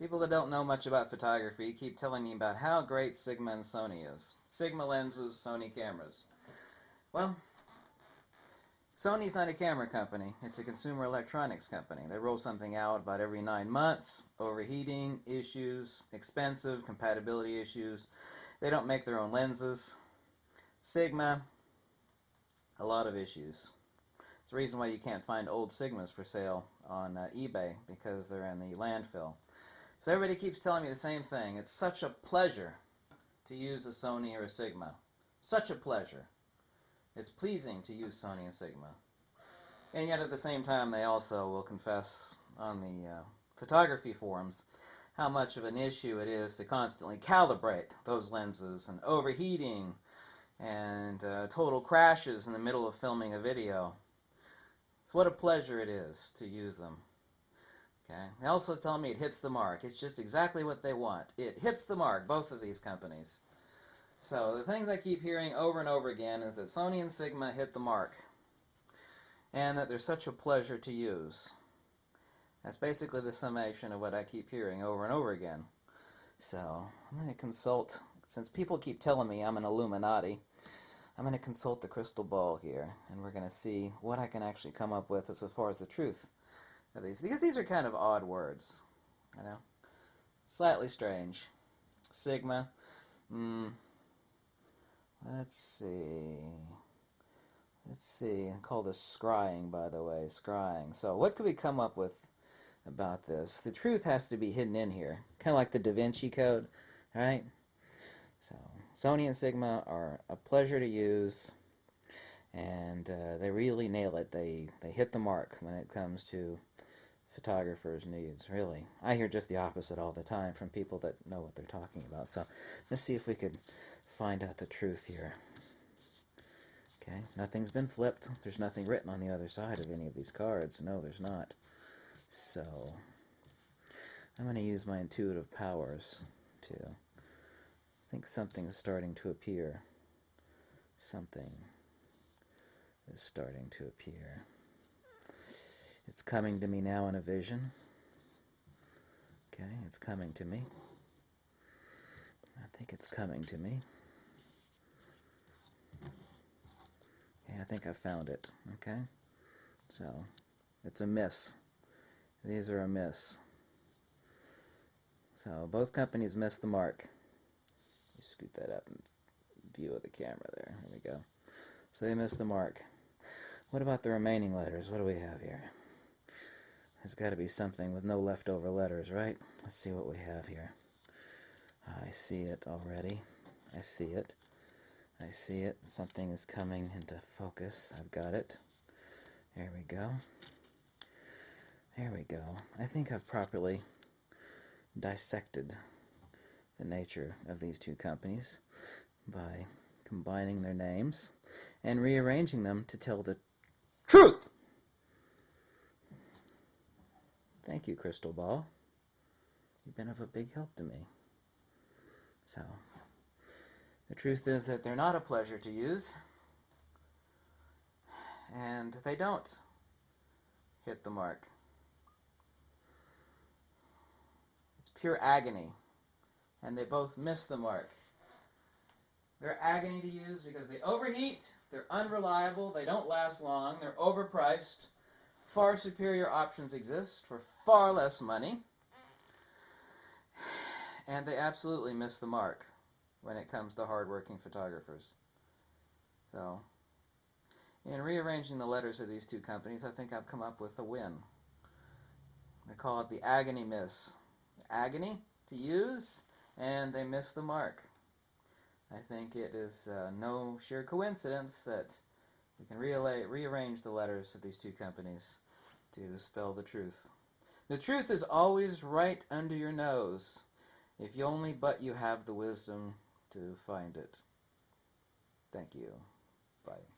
People that don't know much about photography keep telling me about how great Sigma and Sony is. Sigma lenses, Sony cameras. Well, Sony's not a camera company. It's a consumer electronics company. They roll something out about every 9 months. Overheating issues, expensive, compatibility issues. They don't make their own lenses. Sigma, a lot of issues. It's the reason why you can't find old Sigmas for sale on eBay, because they're in the landfill. So everybody keeps telling me the same thing. It's such a pleasure to use a Sony or a Sigma. Such a pleasure. It's pleasing to use Sony and Sigma. And yet at the same time, they also will confess on the photography forums how much of an issue it is to constantly calibrate those lenses, and overheating, and total crashes in the middle of filming a video. So what a pleasure it is to use them. Okay. They also tell me it hits the mark. It's just exactly what they want. It hits the mark, both of these companies. So the things I keep hearing over and over again is that Sony and Sigma hit the mark, and that they're such a pleasure to use. That's basically the summation of what I keep hearing over and over again. So I'm going to consult, since people keep telling me I'm an Illuminati, I'm going to consult the crystal ball here, and we're going to see what I can actually come up with as far as the truth of these, because these are kind of odd words, you know, slightly strange. Sigma, let's see, I call this scrying, by the way, scrying. So what could we come up with about this? The truth has to be hidden in here, kind of like the Da Vinci Code, right? So Sony and Sigma are a pleasure to use, and they really nail it. They hit the mark when it comes to photographers' needs, really. I hear just the opposite all the time from people that know what they're talking about. So let's see if we could find out the truth here. Okay, nothing's been flipped. There's nothing written on the other side of any of these cards. No, there's not. So I'm going to use my intuitive powers to think something is starting to appear. Something is starting to appear. It's coming to me now in a vision. Okay, it's coming to me. I think it's coming to me. Okay, I think I found it. Okay, so it's a miss. These are a miss. So both companies missed the mark. You scoot that up in view of the camera there. There we go. So they missed the mark. What about the remaining letters? What do we have here? There's got to be something with no leftover letters, right? Let's see what we have here. I see it already. I see it. I see it. Something is coming into focus. I've got it. There we go. There we go. I think I've properly dissected the nature of these two companies by combining their names and rearranging them to tell the truth. Thank you, Crystal Ball. You've been of a big help to me. So, the truth is that they're not a pleasure to use, and they don't hit the mark. It's pure agony, and they both miss the mark. They're agony to use because they overheat, they're unreliable, they don't last long, they're overpriced. Far superior options exist for far less money, and they absolutely miss the mark when it comes to hardworking photographers. So, in rearranging the letters of these two companies, I think I've come up with a win. I call it the agony miss. Agony to use, and they miss the mark. I think it is no sheer coincidence that we can rearrange the letters of these two companies to spell the truth. The truth is always right under your nose, if you only but you have the wisdom to find it. Thank you. Bye.